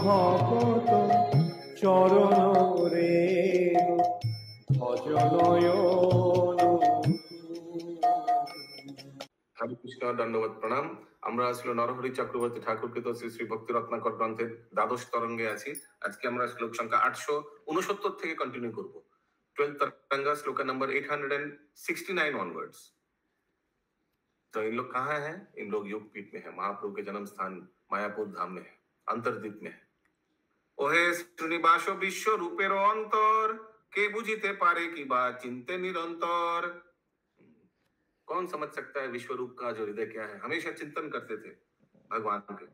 ভকত চরণ রেণু ভজনয়ন। হরে কৃষ্ণ, দণ্ডবত প্রণাম। আমরা আসলে নরহরি চক্রবর্তী ঠাকুরকৃত শ্রী শ্রী ভক্তি রত্নাকর গ্রন্থের দ্বাদশ তরঙ্গে আছি। আজকে আমরা শ্লোক সংখ্যা 869 থেকে কন্টিনিউ করব। 12th तरंगा श्लोक नंबर 869 ऑनवर्ड्स। तो इन लोग कहाँ हैं? इन लोग योगपीठ में है, महाप्रभु के जन्म स्थान मायापुर धाम में है, अंतर्द्वीप में है। ओहे श्रीनिवास विश्व रूपेर अंतर, के बुझिते पारे की बात चिंते निरंतर। कौन समझ सकता है विश्व रूप का जो हृदय क्या है? हमेशा चिंतन करते थे भगवान के।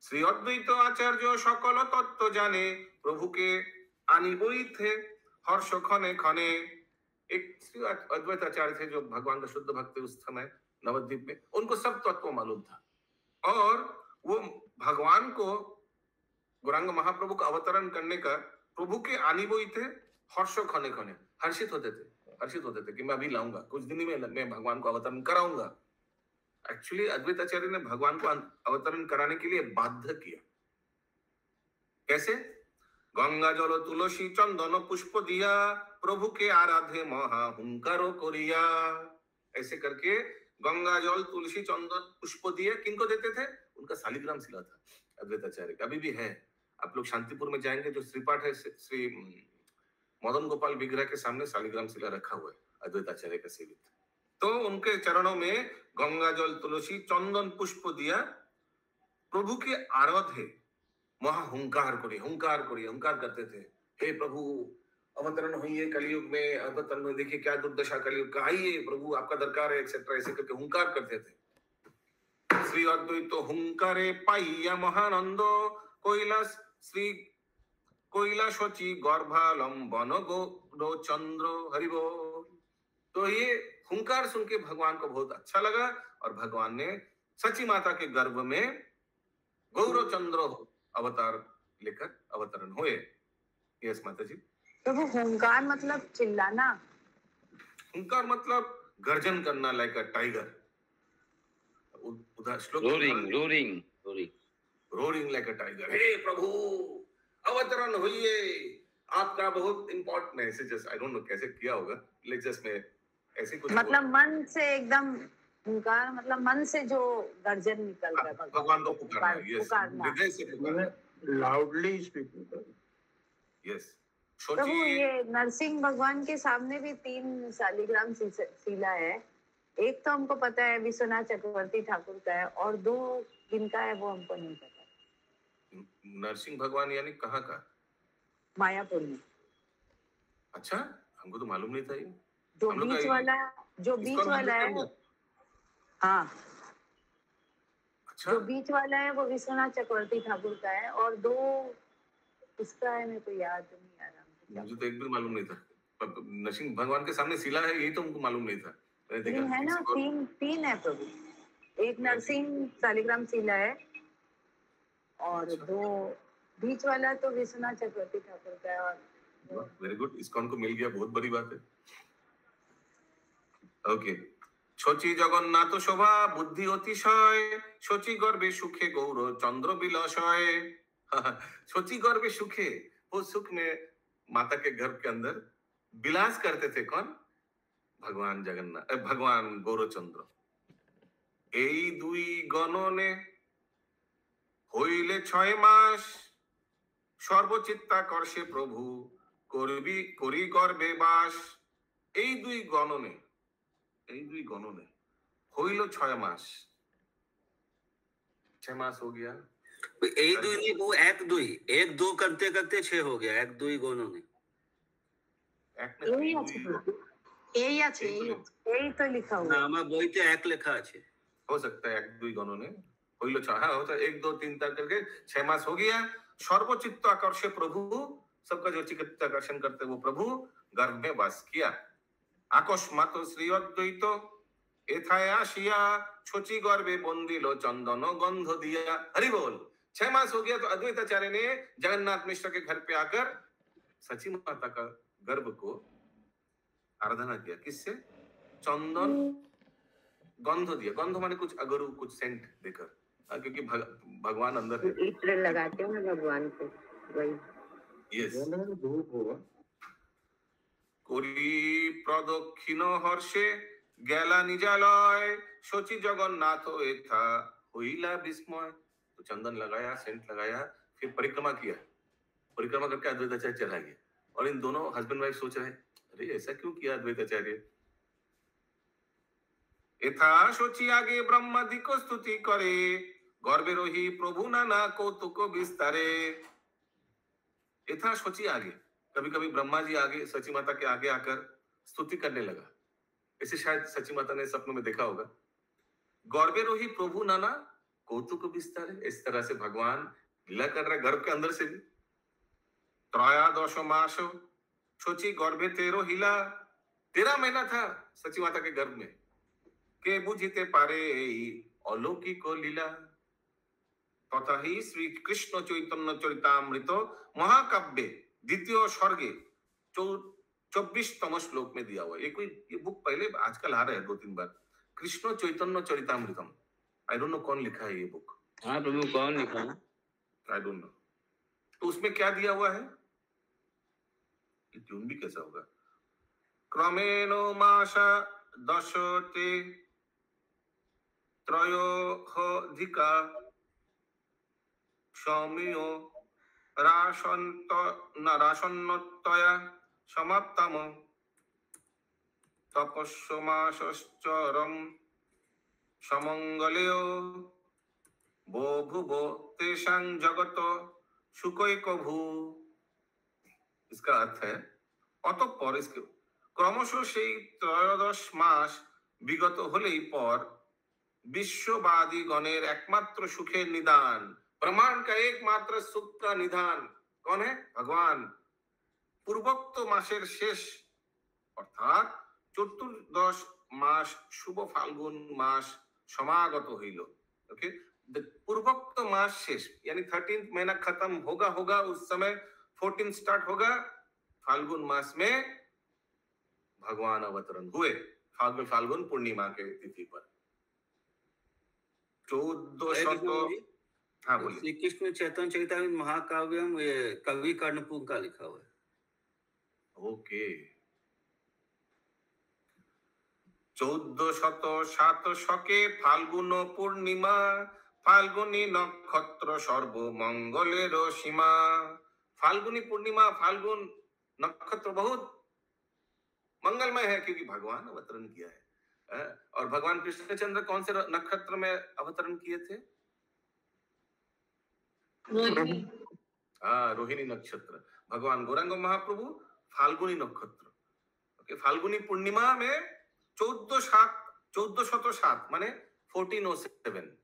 श्री अद्वैत आचार्य सकल तत्व जाने, प्रभु के आनिबोई थे हर्ष खने खने। एक श्री अद्वैत आचार्य थे जो भगवान का शुद्ध भक्त उस समय नवद्वीप में, उनको सब तत्व मालूम था और वो भगवान को गौरांग महाप्रभु का अवतरण करने का प्रभु के आनिबोई थे हर्ष खने खने, हर्षित होते थे कि मैं अभी लाऊंगा, कुछ दिन में मैं भगवान को अवतरण कराऊंगा। एक्चुअली अद्वैत आचार्य ने भगवान को अवतरण कराने के लिए बाध्य किया। कैसे? गंगा जल तुलसी चंदन पुष्प दिया, प्रभु के आराधे महा हुंकारो कोरिया। ऐसे करके गंगा जल तुलसी चंदन पुष्प दिए। किनको देते थे? उनका शालिग्राम शिला था अद्वैत आचार्य का, अभी भी है। आप लोग शांतिपुर में जाएंगे, जो श्रीपाठ है, श्री मदन गोपाल विग्रह के सामने शालिग्राम शिला रखा हुआ है अद्वैत आचार्य का सेवित। तो उनके चरणों में गंगा जल तुलसी चंदन पुष्प दिया, प्रभु के आराधे महा हुंकार करते थे, हे प्रभु अवतरण हुई कलयुग में, अवतरण में देखिए क्या दुर्दशा कलयुग का, आइए प्रभु आपका दरकार है, एक्सेट्रा, ऐसे करके हुंकार करते थे। श्री अद्वैत हुंकारे पाइया महानंद, कैलाश श्री कैलाशची गर्भालंबन गौर चंद्र हरिबो। तो ये हुंकार सुन के भगवान को बहुत अच्छा लगा और भगवान ने सची माता के गर्भ में गौर चंद्र अवतार लेकर अवतरण हुए। यस माता जी। तो वो हुंकार मतलब चिल्लाना? हुंकार मतलब गर्जन करना, लाइक अ टाइगर। उधर श्लोक रोरिंग लाइक अ टाइगर, हे प्रभु अवतरण हुई, आपका बहुत important messages, I don't know कैसे किया होगा, लेक्चर्स में ऐसे कुछ मतलब मन से एकदम हुंकार, मतलब मन से जो गर्जन निकल रहा है भगवान को पुकारना, हृदय से पुकारना, लाउडली स्पीकिंग। यस। प्रभु ये नरसिंह भगवान के सामने भी 3 शालिग्राम शिला है। एक तो हमको पता है विश्वनाथ चक्रवर्ती ठाकुर का है, और 2 जिनका है वो हमको नहीं पता। नरसिंह भगवान यानी कहाँ का? मायापुर में। अच्छा, हमको तो मालूम नहीं था ये। जो बीच वाला है, हाँ, अच्छा, जो बीच वाला है वो विश्वनाथ चक्रवर्ती ठाकुर का है, और 2 इसका है, मेरे को याद नहीं आ रहा। मुझे तो एक भी मालूम नहीं था। नरसिंह भगवान के सामने शिला है, यही तो हमको मालूम नहीं था। नहीं है ना, 3 है प्रभु। एक नरसिंह शालिग्राम शिला है और 2 बीच वाला तो विश्वनाथ चक्रवर्ती ठाकुर का है। और वेरी गुड, इस्कॉन को मिल गया, बहुत बड़ी बात है। ओके। शची जगन्नाथ शोभा बुद्धि अतिशय, शची गर्भे सुखे गौर चंद्र बिलसय। शची गर्भे सुखे, वो सुख में माता के गर्भ के अंदर विलास करते थे। कौन? भगवान जगन्नाथ, भगवान गौरचंद्र। এই 2 গণনে হইলে 6 মাস, সর্বচিত্তাকর্ষে প্রভু করি গর্ভে বাস। এই 2 গণনে হইল 6 মাস। 6 मास हो गया। এই 2 नहीं, वो 1-2 करते करते 6 हो गया। 1-2 गोनों में এই তো লিখা हुआ না, আমার বইতে 1 লেখা আছে। हो सकता है 1-2 गणों ने होइल 6, हाँ होता है 1 2 3 तक करके 6 मास हो गया। सर्वचित्त आकर्षे प्रभु, सबका जो चित्त आकर्षण करते वो प्रभु गर्भ में वास किया। अकस्मात श्री अद्वैत एथाय आशिया, छोची गर्भे बंदिल चंदन गंध दिया। हरि बोल। 6 मास हो गया तो अद्वैत आचार्य ने जगन्नाथ मिश्र के घर पे आकर सची माता का गर्भ को आराधना किया। किससे? चंदन गंध दिया। गंध माने कुछ अगरू, कुछ सेंट देकर। क्योंकि भगवान अंदर है। इत्र लगाते हो ना भगवान को, वही। यस। धूप होगा। করি প্রদক্ষিণ হর্ষে গেলা নিজালয় शची जगन्नाथ एथा हुईला विस्मय। तो चंदन लगाया, सेंट लगाया, फिर परिक्रमा किया, परिक्रमा करके अद्वैताचार्य चला गया। और इन दोनों हस्बैंड वाइफ सोच रहे, अरे ऐसा क्यों किया अद्वैताचार्य। एथा शची आगे ब्रह्मादिक स्तुति करे गर्भे रही प्रभु नाना कौतुक विस्तारे। एथा शची आगे, कभी कभी ब्रह्मा जी आगे सची माता के आगे आकर स्तुति करने लगा। ऐसे शायद सची माता ने सपनों में देखा होगा। गर्भे रोही प्रभु नाना कौतुक विस्तार, इस तरह से भगवान लीला कर रहे गर्भ के अंदर से भी। त्रयोदश मास शची गर्भे तेरो हिला, 13 महीना था सची माता के गर्भ में। के बुझिते पारे अलौकिक लीला। तथा ही श्री कृष्ण चैतन्य चरितामृत महाकाव्य द्वितीय स्वर्गे 24तम श्लोक में दिया हुआ। ये बुक पहले आजकल आ रहा है 2-3 बार, Krishna Chaitanya Charitamritam. I don't know कौन लिखा है ये बुक। हाँ प्रभु कौन लिखा है? I don't know. तो उसमें क्या दिया हुआ है, ये ट्यून भी कैसा होगा। क्रमेण मासा दशते त्रयोधिका सौम्यो राशन्नतया समाप्तम तपस्माश्चरम समंगलेयो बोभुवो तेषां जगत सुखैकभू। इसका अर्थ है অতঃপর इसके क्रमश সেই 13 মাস বিগত হলেই পর विश्ववादी गणेर एकमात्र सुखेर निदान, ब्रह्मांड का एकमात्र सुख का निदान कौन है? भगवान। पूर्वोक्त मासेर शेष अर्थात 14 मास शुभ फाल्गुन मास समागत हईल। ओके, पूर्वोक्त मास शेष यानी 13th महीना खत्म होगा उस समय 14 स्टार्ट होगा। फाल्गुन मास में भगवान अवतरण हुए, फाल्गुन पूर्णिमा के तिथि पर 1400। हाँ बोलिए। श्री कृष्ण चैतन्य चरितामृत महाकाव्यम ये कवि कर्णपुर का लिखा हुआ है। ओके। 1407 शके फाल्गुन पूर्णिमा फाल्गुनी नक्षत्र सर्वमंगलेर सीमा। फाल्गुनी पूर्णिमा, फाल्गुन नक्षत्र बहुत मंगलमय है क्योंकि भगवान अवतरण किया है। और भगवान कृष्णचंद्र कौन से नक्षत्र में अवतरण किए थे? रोहिणी नक्षत्र। भगवान गौरांग महाप्रभु फाल्गुनी नक्षत्र। ओके, फाल्गुनी पूर्णिमा में 1407 माने 1407,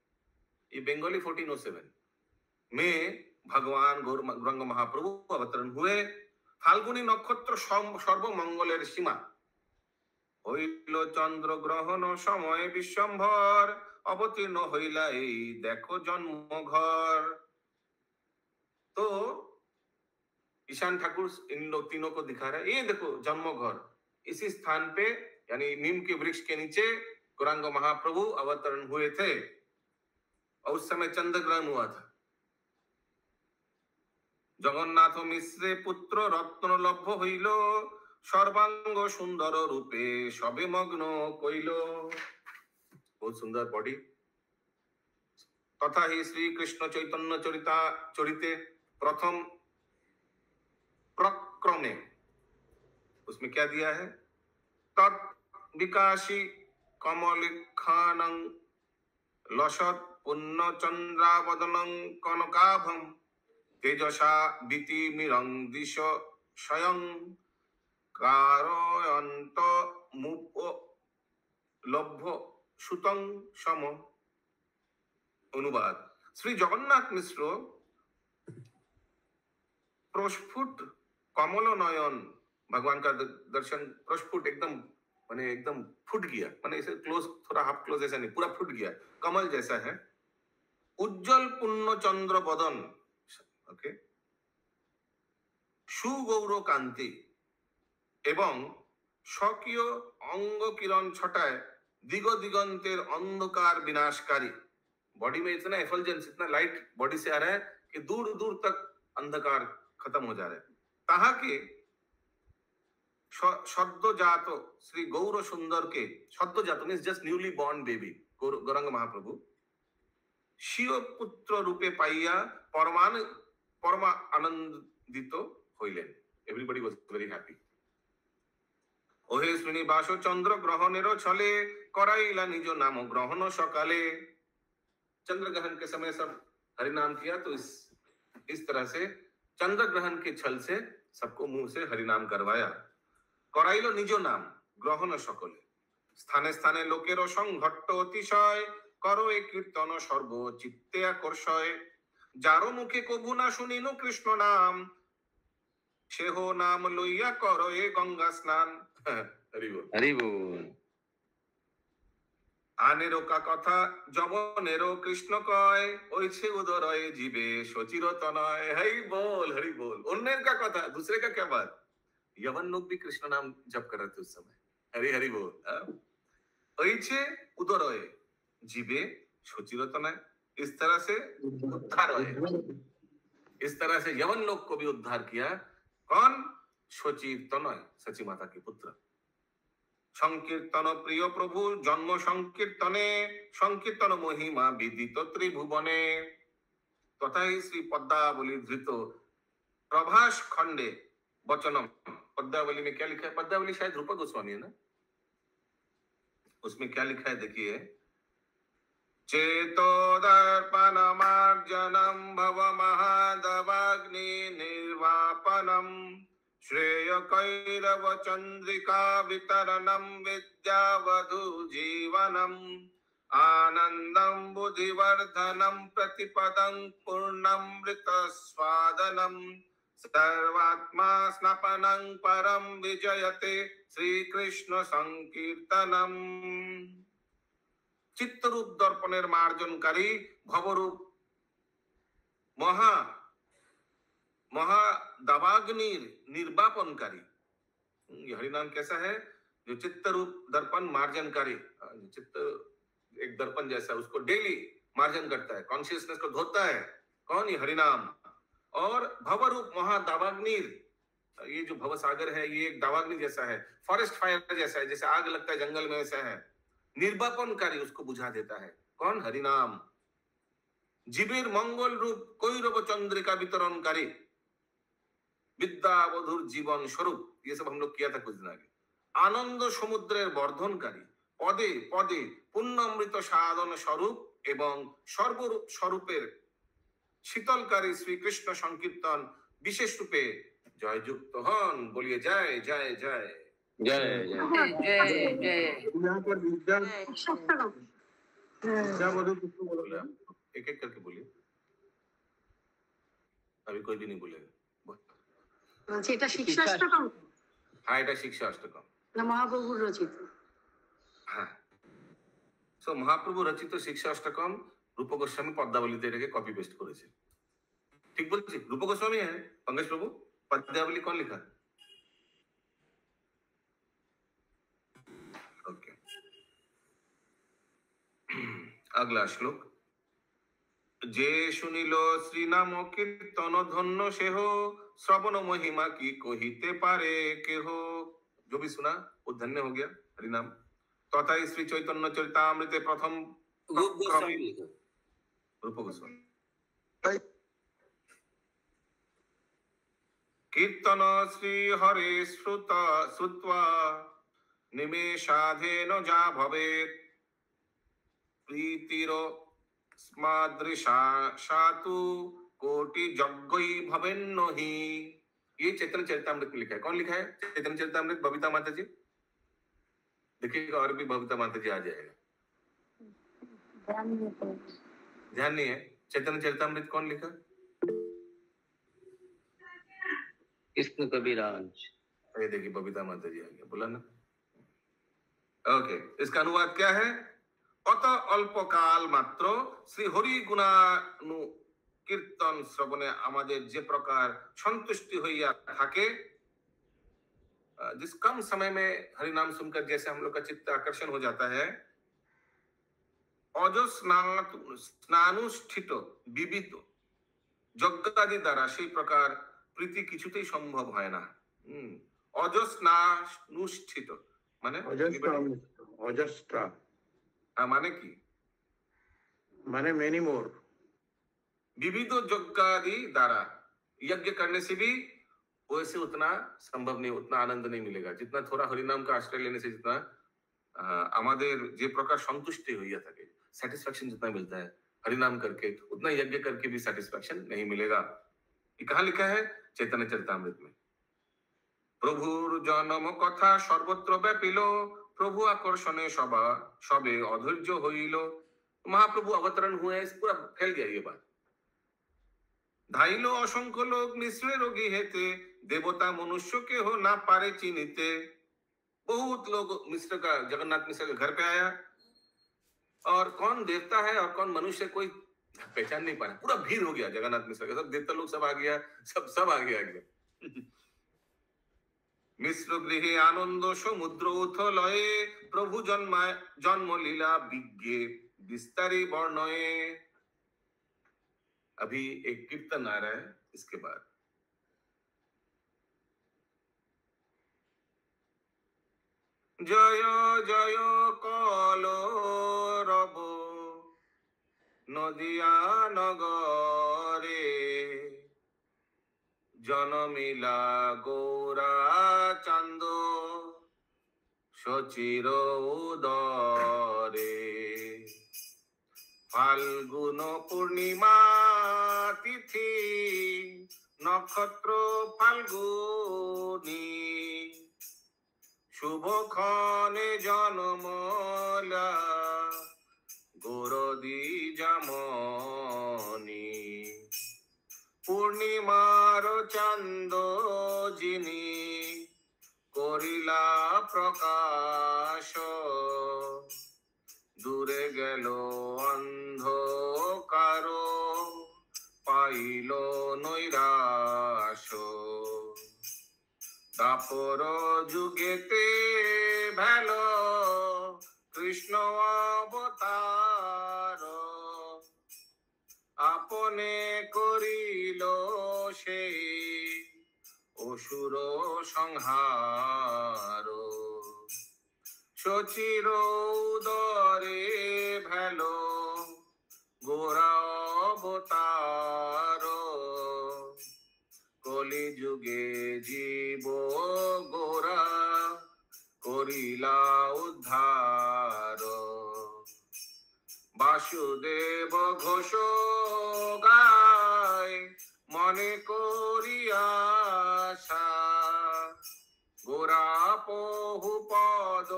ये बंगाली 1407 में भगवान गौरांग महाप्रभु अवतरण हुए। फाल्गुनी नक्षत्र सर्वमंगलेर सीमा। হইল চন্দ্র গ্রহণ সময় বিশ্বম্ভর অবতীর্ণ হইলা এই দেখো জন্ম घर। तो ईशान ठाकुर इन लोग तीनों को दिखा रहा है, ये देखो जन्म घर। इसी स्थान पे यानी नीम के वृक्ष के नीचे गौरांग महाप्रभु अवतरण हुए थे और उस समय चंद्र ग्रहण हुआ था। जगन्नाथ मिश्रे पुत्र रत्न लभ्य हईल सर्वांग सुंदर रूपे सबे मग्न कइल। बहुत सुंदर बॉडी। तथा ही श्री कृष्ण चैतन्य चरिते प्रथम प्रक्रमे, उसमें क्या दिया है? तत् विकासी कमलिखानं लसत पुण्य चंद्रावदनं कनकाभं तेजसा वितिमिरं दिश स्वयं कारयन्त मुप लभ्य सुतं सम। अनुवाद। श्री जगन्नाथ मिश्र प्रस्फुट कमल नयन, भगवान का दर्शन प्रस्फुट एकदम माने एकदम फुट गया, माने इसे क्लोज थोड़ा हाफ क्लोज ऐसा नहीं, पूरा फुट गया, कमल जैसा है। उज्जवल पुण्य चंद्र बदन, ओके, सुगौर कांति एवं स्वकीय अंग किरण छटाय दिग दिगंतेर अंधकार विनाशकारी। बॉडी में इतना एफल्जेंस, इतना लाइट बॉडी से आ रहा है कि दूर दूर तक अंधकार खत्म हो जा रहा है। ताहाके सद्यजात श्री गौर सुंदर के, सद्यजात means just newly born baby Gaurang Mahaprabhu स्वीय पुत्र रूपे पाइया परमा आनंदित हইলেন। Everybody was very happy. ओहे श्रीनिवास चंद्र ग्रहणेर छले कराइला निज नाम ग्रहण सकाले। चंद्र ग्रहण के समय सब हरि नाम किया, तो इस तरह से चंद्र ग्रहण के छल से सबको मुंह से हरि नाम करवाया। कराइलो निज नाम ग्रहण सकले स्थाने स्थाने लोकेर संघट्ट अतिशय करो ए कीर्तन सर्व चित्ते आकर्षय। जारो मुखे कभु ना शुनिनु कृष्ण नाम सेहो नाम लइया करो ए गंगा स्नान। हरि बोल हरि बोल। आनेरो का कथा जवनेरो कृष्ण कय ओइछे उदरय जीवे सचिर तनय। हरि बोल हरि बोल। उन्नेर का कथा, दूसरे का क्या बात? यवन लोग भी कृष्ण नाम जप कर रहे थे उस समय। हरि हरि बोल। ओइछे उदरय जीवे सचिर तनय। इस तरह से उद्धार है, इस तरह से यवन लोग को भी उद्धार किया। कौन? सची तनय, सची माता के पुत्र। संकीर्तन प्रिय प्रभु जन्म संकीर्तने संकीर्तन महिमा विदित त्रिभुवने। तथा ही श्री पद्मावली धृत प्रभास खंडे वचनम। पद्मावली में क्या लिखा है? पद्मावली शायद रूपक गोस्वामी है ना, उसमें क्या लिखा है देखिए। चेतो दर्पण मार्जनम भव महादवाग्नि निर्वापनम श्रेय कैरव चंद्रिका वितरणम विद्यावधु जीवनम आनंदम बुद्धिवर्धनम प्रतिपदं पूर्णमृत स्वादनम सर्वात्मा स्नपनं परम विजयते श्री कृष्ण संकीर्तनम। चित्तरूप दर्पणेर मार्जनकारी भवरूप महादावाग्निर निर्वापनकारी। ये हरिनाम कैसा है? जो चित्त रूप दर्पण मार्जनकारी, चित्त एक दर्पण जैसा, उसको डेली मार्जन करता है, कॉन्शियसनेस को धोता है। कौन? ये हरिनाम। और भवरूप महादावाग्निर, ये जो भवसागर है ये एक दावाग्नि जैसा है, फॉरेस्ट फायर जैसा है, जैसे आग लगता है जंगल में वैसा है। निर्वापनकारी, उसको बुझा देता है। कौन? हरिनाम। जीवेर मंगल रूप कौरव चंद्रिका वितरणकारी विद्यावधुर जीवन स्वरूप। ये सब हम लोग किया था कुछ दिन आगे। आनंद समुद्रेर वर्धनकारी पदे पदे पुण्यमृत साधन स्वरूप एवं सर्वरूप स्वरूपेर शीतलकारी श्री कृष्ण संकीर्तन विशेष रूपे जययुक्त हन। बोलिए जय जय जय जय जय जय। यहाँ पर विद्यावधु किसको बोला? एक एक करके बोलिए, अभी कोई भी नहीं बोलेगा। এটা শিক্ষাষ্টকম। हाँ, এটা शिक्षा अष्टकम না মহাপ্রভুর রচিত। हाँ, সো মহাপ্রভু রচিত শিক্ষা অষ্টকম রূপ গোস্বামী পদ্মাবলীতে এটাকে কপি পেস্ট করেছে। ঠিক বলছি? রূপ গোস্বামী है पंकज प्रभु। पद्मावली कौन लिखा? ओके, अगला श्लोक। जे सुनिल श्री नाम कीर्तन धन्य से हो श्रवण महिमा की कहिते पारे के हो। जो भी सुना वो धन्य हो गया हरिनाम। तथा श्री चैतन्य चरितामृते प्रथम रूप गोस्वामी लिखा। रूप गोस्वामी। कीर्तन श्री हरे श्रुत्वा निमेषाधेन जा भवेत् प्रीतिरो स्मादृशा सातु कोटि यज्ञै भवेन्नो हि। ये चैतन्य चरितामृत में लिखा है। कौन लिखा है चैतन्य चरितामृत? बबीता माता जी। देखिएगा और भी बबीता माता जी आ जाएगा। ध्यान नहीं है? चैतन्य चरितामृत कौन लिखा? कृष्ण कबीराज। ये देखिए बबीता माता जी आ गया, बोला ना। ओके, इसका अनुवाद क्या है? অত অল্প কাল মাত্র শ্রী হরি গুণানু कीर्तन श्रवणे আমাদের যে প্রকার संतुष्टि হইয়া থাকে, जिस कम समय में हरि नाम सुनकर जैसे हम लोग का चित्त आकर्षण हो जाता है, স্নানুষ্ঠিত বিবিত যজ্ঞাদি দ্বারা সেই প্রকার প্রীতি কিছুতেই সম্ভব হয় না। অজস্নানুষ্ঠিত মানে অজস্রা মানে কি? মানে मेनी मोर। विविध यज्ञादि द्वारा यज्ञ करने से भी वैसे उतना संभव नहीं, उतना आनंद नहीं मिलेगा जितना थोड़ा हरिनाम का आश्रय लेने से जितना আমাদের যে প্রকার সন্তুষ্টি হইয়া থাকে, सेटिस्फैक्शन जितना मिलता है हरिनाम करके, उतना यज्ञ करके भी सेटिस्फैक्शन नहीं मिलेगा। ये कहाँ लिखा है? चैतन्य चरितामृत में। প্রভুর জন্ম কথা সর্বত্র ব্যাপিল, প্রভু আকর্ষণে সবে অধৈর্য হইল। महाप्रभु अवतरण हुए, पूरा फैल गया ये बात। धाइलो असंख्य लोग मिश्रे रोगी हेते, देवता मनुष्य के हो ना पारे चिन्हिते। बहुत लोग मिश्र का, जगन्नाथ मिश्र के घर पे आया, और कौन देवता है और कौन मनुष्य कोई पहचान नहीं पा रहा। पूरा भीड़ हो गया जगन्नाथ मिश्र का, सब देवता लोग सब आ गया, सब आगे आ गया। मिश्र गृहे आनंद समुद्र उथलये, प्रभु जन्म लीला विज्ञे विस्तारी वर्णये। अभी एक कीर्तन आ रहा है इसके बाद। जय जय कलरव नदिया नगरे, जनमिला गौरा चांद सचिर उदरे। फाल्गुन पूर्णिमा तिथि नक्षत्र फाल्गुनी, शुभ खने जन्मला गौरदी जामनी। पूर्णिमार चांद जिनी करिला प्रकाश, दूरे गेलो अंधकार पाइलो नैराश। दापर जुगेते भेलो कृष्ण अवतार, आपने करिलो से असुर संहार। सचिर उदरे भेलो गोरा अवतार, कलि जुगे जीव गोरा करिला उद्धार। वासुदेव घोष गाय मने करि आशा, गोरा पहु पद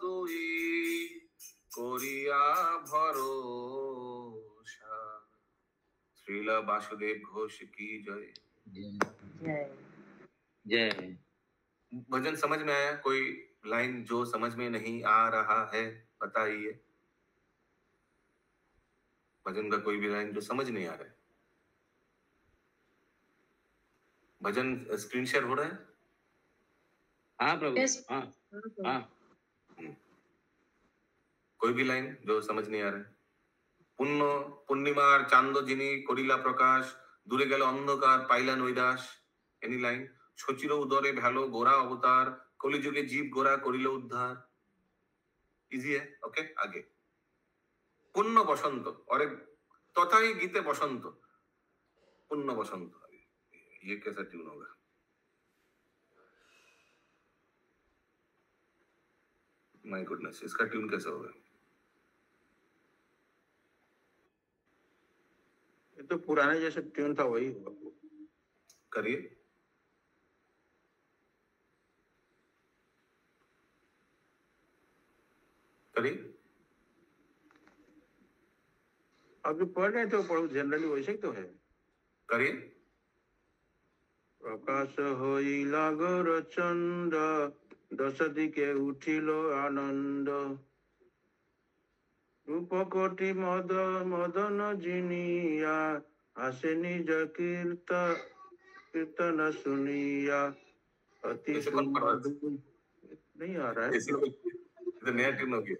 दुई करिया भरोसा। श्रीला वासुदेव घोष की जय। जय जय। भजन समझ में आया? कोई लाइन जो समझ में नहीं आ रहा है बताइए। भजन का कोई भी लाइन जो समझ नहीं आ रहा है। भजन स्क्रीन शेयर हो रहा है? हाँ प्रभु। Yes. हाँ हाँ। कोई भी लाइन जो समझ नहीं आ रहा है। पूर्णिमार चांद जिनी करिला प्रकाश, दूरे गेल अंधकार पाइला नैराश। Any line? सचिर उदरे भेलो गोरा अवतार, कलिजुगे जीव गोरा करिल उद्धार। इजी है? ओके आगे। पुण्य बसंत, और एक तथा ही गीते बसंत, पुण्य बसंत। ये कैसा ट्यून होगा? माय गुडनेस, इसका ट्यून कैसा होगा? ये तो पुराने जैसे ट्यून था वही होगा। करिए। करिए। अभी पढ़ रहे थे पढ़ो, जनरली वैसे ही तो है। करिए। प्रकाश हईला गौर चंद, दश दिके उठिल आनंद। रूप कोटि मदन जिनिया, हासे निज कीर्तन सुनिया। अति ऐसे कौन पढ़ रहा है? सुमधुर। नहीं आ रहा है। ऐसे तो नया ट्यून हो गया।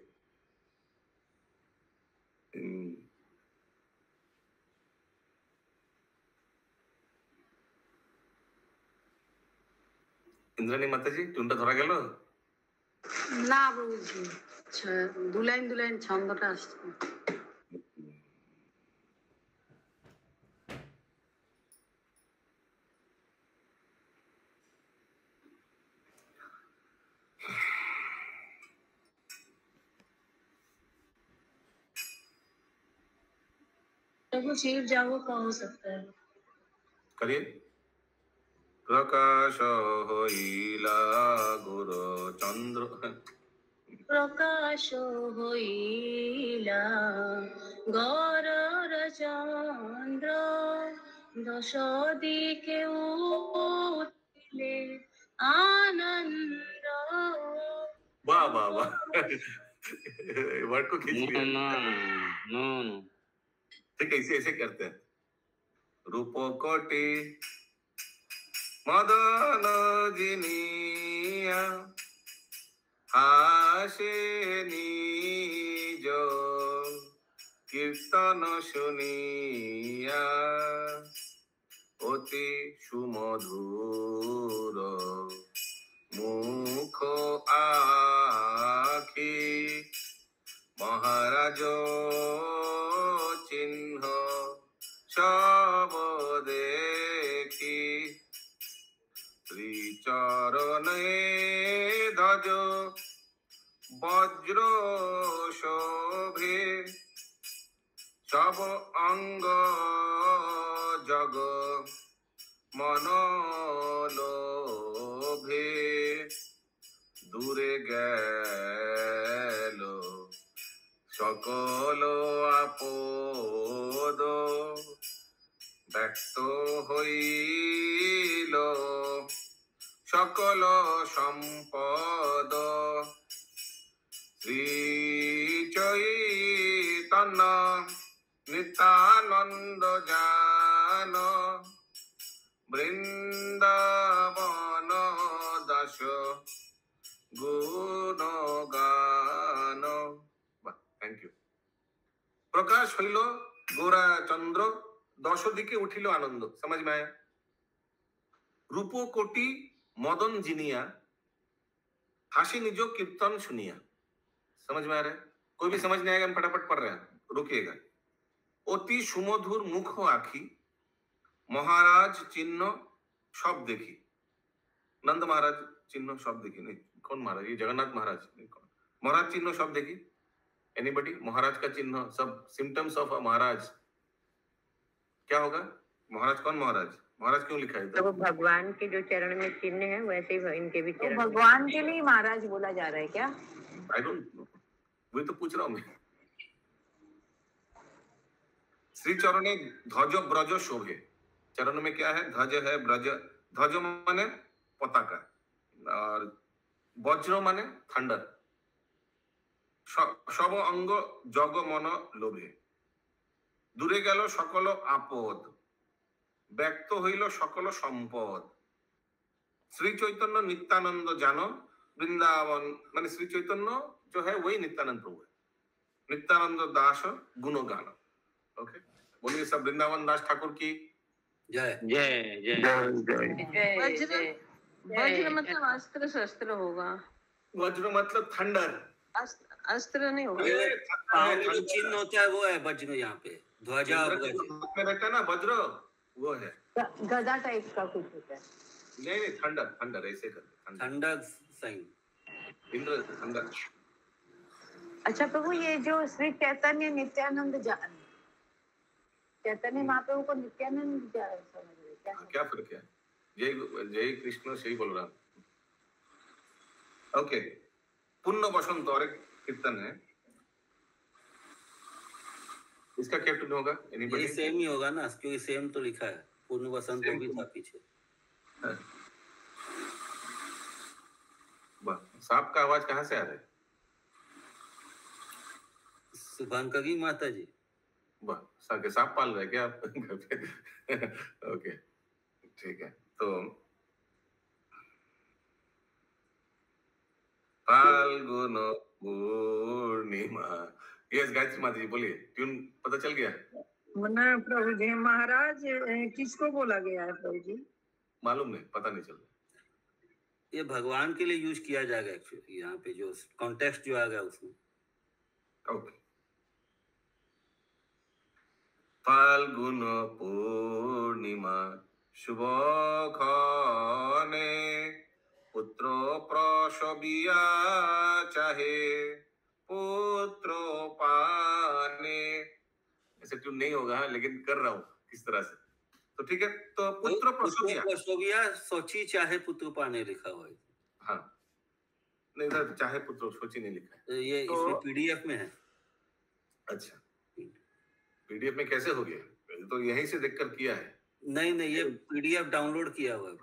ইন্দ্রাণী মাতাজি টুনটা ধরা গেল? না প্রভুজি, দু লাইন ছন্দটা আসছে। प्रभु शिव जागो का हो सकता है। करिए। प्रकाश হইলা গুর চন্দ্র, प्रकाश হইলা গরর চন্দ্র, দশ দিকে উঠিলে आनंद। वाह वाह वाह वर्ड को खींच लिया। नो ठीक है, ऐसे ऐसे करते हैं। रूप कोटि मदन जिनिया हासे निज कीर्तन शुनिया অতি সুমধুর মুখ আখি মহারাজ চিহ্ন সব দেখি শ্রীচরণে ধ্বজ বজ্র শোভে সব অঙ্গ জগ মনোলোভে দূরে গেল সকল আপদ ব্যক্ত হইল সকল সম্পদ শ্রী চৈতন্য নিত্যানন্দ জান বৃন্দাবন দাস গুণগান। Thank you. প্রকাশ হইল গোরা চন্দ্র, দশ দিকে উঠিল আনন্দ। समझ में आया? रूपो कोटि मदन जिनिया हासी निजो कीर्तन सुनिया। समझ में आ रहा है? कोई भी समझ नहीं आएगा, हम फटाफट पढ़ रहे हैं, रुकिएगा। অতি সুমধুর মুখ আখি মহারাজ চিহ্ন সব দেখি। नंद महाराज चिन्ह सब देखी। नहीं, कौन महाराज? ये जगन्नाथ महाराज। नहीं, कौन महाराज चिन्ह सब देखी? एनीबडी? महाराज का चिन्ह सब सिम्टम्स ऑफ अ महाराज क्या होगा? महाराज कौन महाराज? महाराज क्यों लिखा है? तो वो भगवान के जो चरण में चिन्ह है वैसे ही इनके भी तो चरण भगवान के लिए महाराज बोला जा रहा है क्या? आई डोंट नो, वही तो पूछ रहा हूँ मैं। श्री चरणे ध्वज ब्रज शोभे। चरण में क्या है? ध्वज है, ब्रज। ध्वज माने पताका और वज्र माने थंडर। सब अंग जग मन लोभे दूरे गेल सकल आपद व्यक्त हইল सकल सम्पद श्री चैतन्य नित्यानंद जानो वृंदावन माने श्री चैतन्य जो है वही नित्यानंद प्रभु है। नित्यानंद दास गुणगान। ओके, बोलिए सब वृंदावन दास ठाकुर की जय जय वज्र वज्र मतलब अस्त्र शस्त्र होगा, वज्र मतलब थंडर। अस्त्र नहीं होगा। पाँव में जो चिन्ह होता है वो है वज्र। यहाँ पे ध्वजा में रहता है ना वज्र, वो है। गदा टाइप का कुछ होता है। नहीं नहीं, थंडर थंडर ऐसे कर थंडर साइन इंद्र थंडर। अच्छा प्रभु, ये जो श्री चैतन्य नित्यानंद चैतन्य महाप्रभु को नित्यानंद क्या समझ रहे क्या? क्या फर्क है? जय जय कृष्ण सही बोल रहा। ओके, पुण्य बसंत और एक कीर्तन है, इसका क्या टून होगा? ये सेम ही होगा ना, क्योंकि सेम तो लिखा है। पूर्ण वसंत भी था पीछे। सांप का आवाज कहाँ से आ रहा है? शुभांकरी माता जी। वाह, सांप पाल रहे क्या आप घर पे? ओके ठीक है। तो फाल्गुन पूर्णिमा। यस गायत्री माता जी बोलिए, ट्यून पता चल गया? मना प्रभु जी, महाराज किसको बोला गया है प्रभु जी? मालूम नहीं, पता नहीं चल रहा। ये भगवान के लिए यूज किया जाएगा एक्चुअली, यहाँ पे जो कॉन्टेक्स्ट जो आ गया उसमें। ओके। फाल्गुन पूर्णिमा शुभक्षणे पुत्र प्रसविया चाहे पुत्र पाने। ऐसे ट्यून नहीं होगा लेकिन कर रहा हूँ किस तरह से, तो ठीक है। तो पुत्र प्रसविया सोची चाहे पुत्र पाने लिखा हुआ है। हाँ, नहीं इधर चाहे पुत्र सोची नहीं लिखा है, तो ये इसमें पीडीएफ में है। अच्छा, पीडीएफ में कैसे हो गया? तो यहीं से देखकर किया है? नहीं, ये पीडीएफ डाउनलोड किया हुआ है।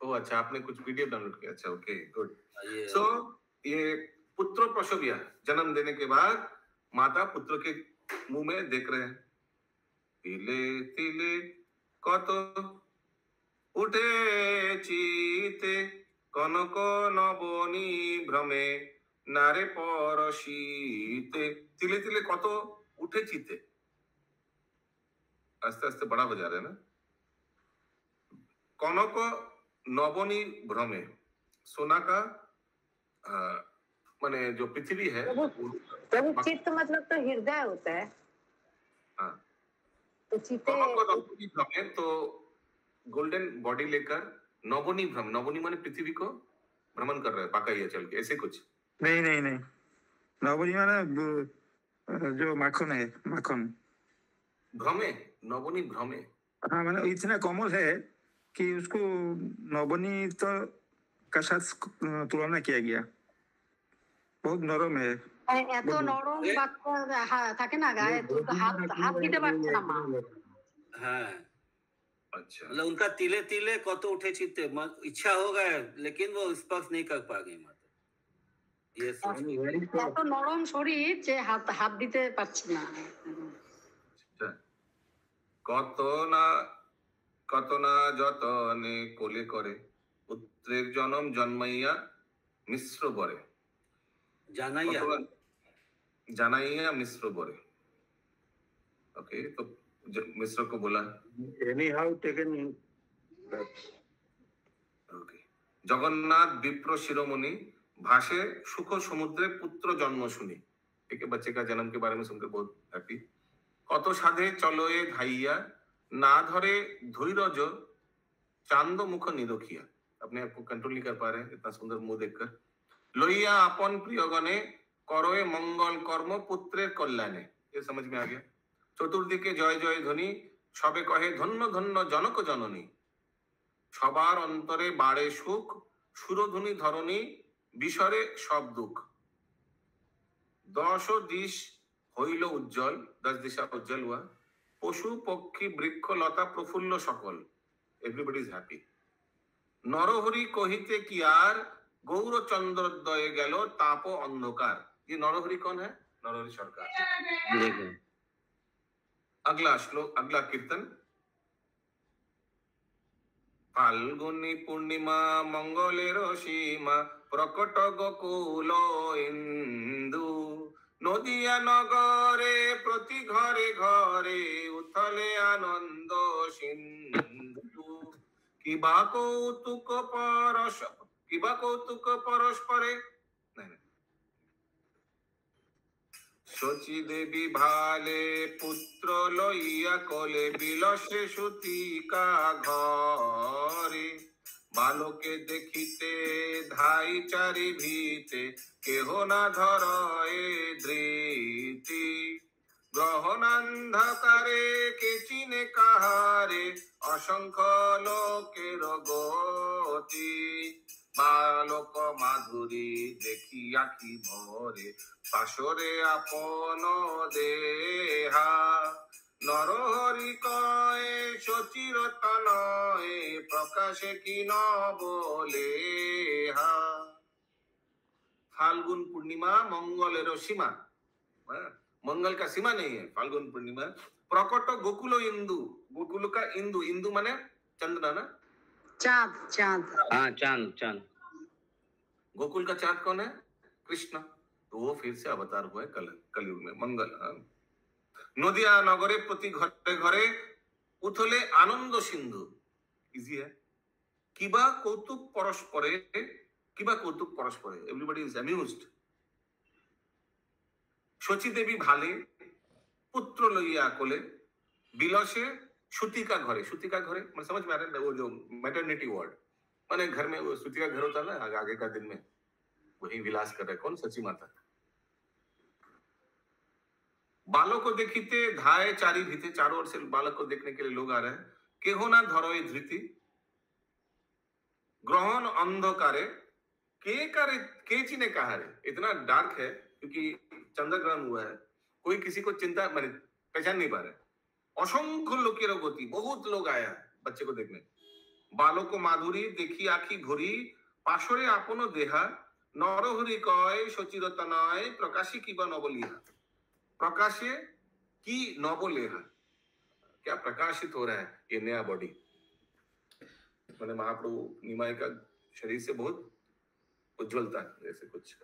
ओह अच्छा, आपने कुछ पीडीएफ डाउनलोड किया। अच्छा, ओके, गुड। सो ये पुत्र प्रसविया, जन्म देने के बाद माता पुत्र के मुंह में देख रहे हैं। तिले तिले कत उठे चिते कनक नबनी भ्रमे नारे परशीते। तिले तिले कत उठे चिते, आस्ते आस्ते बड़ा हो जा रहा है ना। कनक नबनी भ्रमे, सोना का माने जो पृथ्वी है। प्रभु चित्त मतलब तो हृदय होता है। हाँ, तो चित्ते नवनी भ्रमे, तो गोल्डन बॉडी लेकर नवनी भ्रम, नवनी माने पृथ्वी को भ्रमण कर रहा है पाकाइया चल के, ऐसे कुछ। नहीं नहीं नहीं, नवनी माने जो माखन है, माखन। भ्रमे, नवनी भ्रमे। हाँ, माने इतना कोमल है कि उसको नवनी तो का साथ तुलना किया गया। बहुत नरम है। এত নরম বাচ্চা থাকে না গায়ে, তো হাত দিতে পারছে না মা। हाँ, अच्छा, मतलब उनका तिले तिले कत उठे चित्ते, इच्छा हो गया लेकिन वो स्पर्श नहीं कर पा गई माता। ये এত নরম শরীর যে হাত দিতে পারছে না। কত না যতনে কোলে করে পুত্রের জন্ম জন্মাইয়া মিশ্র বরে। জানাইয়া মিশ্র বরে। ओके, तो मिश्र को बोला anyhow taken that. Okay. Jagannath विप्र शिरोमणि भाषे सुख समुद्रे पुत्र जन्म सुनी। ठीक है, बच्चे का जन्म के बारे में सुनकर बहुत हैप्पी। कत साधे चलो ए धाइया ना धरे धैर्य चांद मुख निरखिया। अपने आप को कंट्रोल नहीं कर पा रहे हैं इतना सुंदर मुंह देखकर। लोहिया अपन प्रियगणे करोए मंगल कर्म पुत्रेर कल्याणे। ये समझ में आ गया। चतुर्दिके जय जय ध्वनि सबे कहे धन्य धन्य जनक जननी। सबार अंतरे बाड़े सुख सुरध्वनि धरणी विसरे सब दुख। 10 दिश हईल उज्जवल, 10 दिशा उज्जवल हुआ। पशु पक्षी वृक्ष लता प्रफुल्ल सकल, एवरीबडी इज हैप्पी। नरहरि कहिते कि यार गौर चंद्रोदय गेल ताप अंधकार। ये नरहरि कौन है? नरहरि सरकार। अगला श्लोक, अगला कीर्तन। फाल्गुनी पूर्णिमा मंगलेर सीमा प्रकट गोकुल इंदु। नदिया नगरे प्रति घरे घरे उथले आनंद सिंधु। किबा कौतुक परस्परे शची देवी भाले पुत्र लइया कोले बिलसे सुतिका घरे। बालके देखिते धाई चारि भीते केह ना धरए धृति। ग्रहणांधकारे के चिने काहारे असंख्य लोकेर गति। बालक माधुरी देखी आखि भरे पाशरे आपन देहा। नरहरि कहे शचीर तनये प्रकाशे की न बोलेहा। फाल्गुन पूर्णिमा मंगलेर सीमा, मंगल का सीमा नहीं है फाल्गुन पूर्णिमा। प्रकट गोकुल इंदु, गोकुल का इंदु, इंदु माने चंद्र ना, चांद। चांद, हाँ चांद चांद। गोकुल का चांद कौन है? कृष्ण। तो वो फिर से अवतार हुआ है कलयुग में। मंगल। नदिया नगरे प्रति घरे घरे उथले आनंद सिंधु। इजी है। কিবা কৌতুক পরস্পরে, কিবা কৌতুক পরস্পরে, এভরিবডি ইজ অ্যামিউজড। শচী দেবী ভালে পুত্র লইয়া কোলে बिलसे सूती का घरे, सूती का घरे मैं समझ में आ रहा है, वो जो मैटरनिटी वार्ड माने घर में वो सूती का घर होता है ना, आगे का दिन में वही विलास कर रहे। कौन? सची माता। बालों को देखते धाये चारी भीते, चारों ओर से बालक को देखने के लिए लोग आ रहे हैं। केहो ना धरो धृति ग्रहण अंधकारे के चिने कहा रे। इतना डार्क है क्योंकि चंद्र ग्रहण हुआ है, कोई किसी को चिंता माने पहचान नहीं पा रहे। असंख्य लोकेर गति, बहुत लोग आया है बच्चे को देखने। बालों को माधुरी देखी आखी घुरी पाशरे आपनो देहा नरहरि कय सचिरता नय प्रकाशी की बा नवलिहा। प्रकाशे की नवलेहा, क्या प्रकाशित हो रहा है ये नया बॉडी। मैंने महाप्रभु निमाय का शरीर से बहुत उज्ज्वलता जैसे कुछ।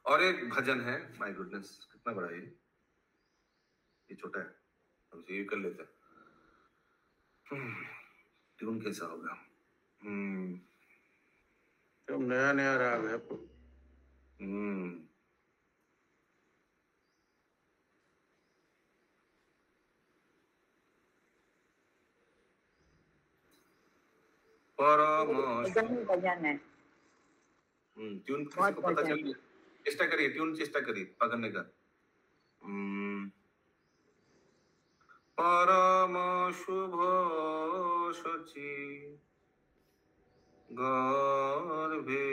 और एक भजन है, माय गुडनेस कितना बड़ा है ये छोटा है, हम ये कर लेते हैं। ट्यून कैसा होगा? तो नया नया राग है। परम भजन है। ट्यून किसी को पता चल गया? चेष्टा करिए, ट्यून चेष्टा करिए पकड़ने का। परम शुभ शची गर्भे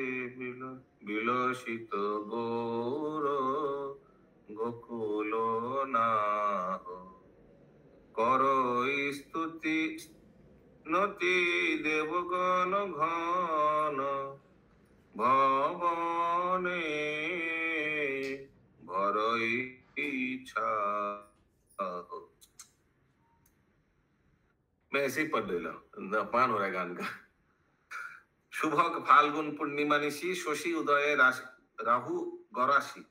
विलसित गौर गोकुल नाह करो स्तुति नति देवगण घन भवने भरई इच्छा। मैं ऐसे ही पढ़ ले रहा हूं, अपमान हो रहा है गान का। शुभक फाल्गुन पूर्णिमा निशी शशि उदय राहु गरासी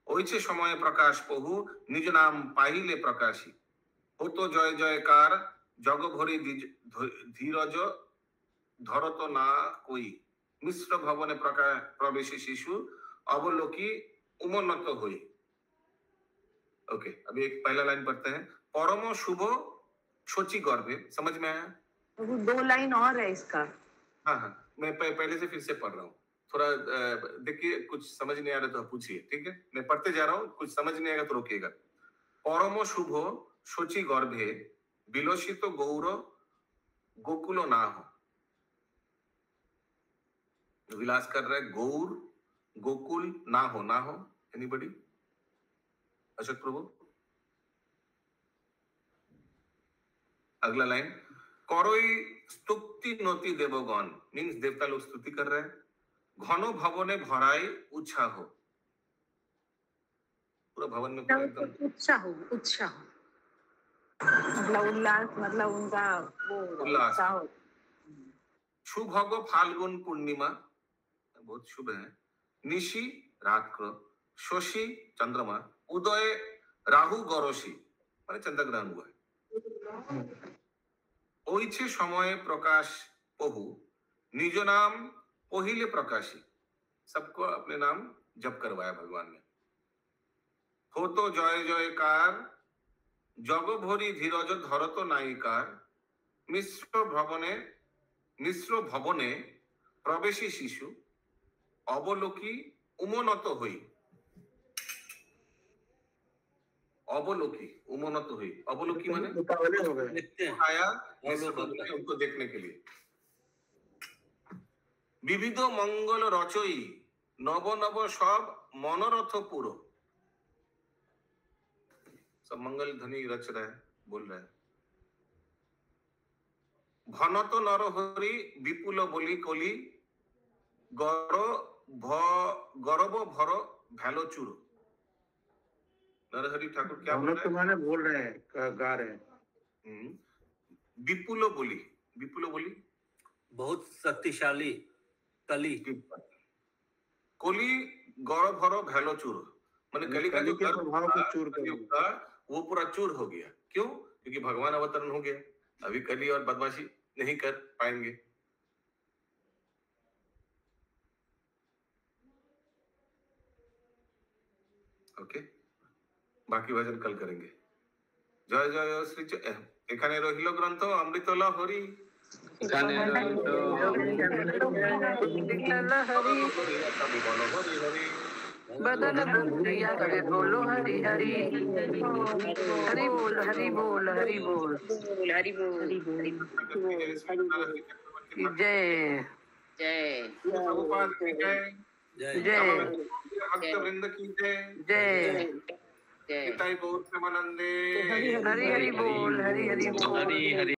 ओइछे समय प्रकाश पहु निज नाम पाहिले प्रकाशी हो तो जय जयकार जग भरी धीरज धरत ना कोई मिश्र भवने प्रवेशी शिशु अवलोकी उमोन्नत हुई। ओके, अभी एक पहला लाइन पढ़ते हैं। परम शुभ शची गर्भे, समझ में आया? वो 2 लाइन और है इसका। हाँ हाँ, मैं पहले से फिर से पढ़ रहा हूँ। थोड़ा देखिए, कुछ समझ नहीं आ रहा तो पूछिए, ठीक है? मैं पढ़ते जा रहा हूँ, कुछ समझ नहीं आएगा तो रोकिएगा। परम शुभ शची गर्भे विलसित गौर गोकुल ना हो। विलास कर रहे गौर गोकुल ना हो। ना हो एनीबडी? अशोक प्रभु। अगला लाइन, करई स्तुति नति देवगण, मीन्स देवता लोग स्तुति कर रहे हैं। घन भवने भराई उत्साह हो, पूरा भवन में पूरा एकदम उत्साह मतलब उल्लास, मतलब उनका वो उल्लास। उत्साह। शुभग फाल्गुन पूर्णिमा, बहुत शुभ है। निशी रात को, शशि चंद्रमा, उदय राहु गरसी माने चंद्र ग्रहण हुआ है। ओइछे समय प्रकाश पहु निज नाम पहिले प्रकाशी, सबको अपने नाम जप करवाया भगवान ने। हो तो जय जयकार जग भरी धीरज धरत नायिकार मिश्र भवने प्रवेशी शिशु अवलोकी उमोन्नत हुई। अवलोकी उमोन्नत हुई, अवलोकी माने आया उनको देखने के लिए। विविध मंगल रचई नव नव सब मनोरथ पुरो, सब मंगल ध्वनि रच रहा है, बोल रहा है। भनत नरहरि विपुल बोली कोली गौरव भर भैलो चूर। नरहरि ठाकुर क्या बोल रहे हैं? माने बोल रहे हैं, गा रहे हैं। विपुल बोली, विपुल बोली बहुत शक्तिशाली कली। कोली गौरव भर भैलो चूर, माने कली का जो प्रभाव को चूर कर दिया। वो पूरा चूर हो गया। क्यों? क्योंकि भगवान अवतरण हो गया। अभी कली और बदमाशी नहीं कर पाएंगे। ओके, बाकी भजन कल करेंगे। जय जय श्री এখানে রহিল গ্রন্থ অমৃত লহরী, এখানে রহিল बदन बुंदिया के बोलो हरि हरि हरि बोल हरि बोल हरि बोल हरि बोल जय जय प्रभुपाद की जय, जय भक्त वृंद की जय, जय जय निताई गौर प्रेमानंदे हरि हरि बोल हरि हरि बोल हरि हरि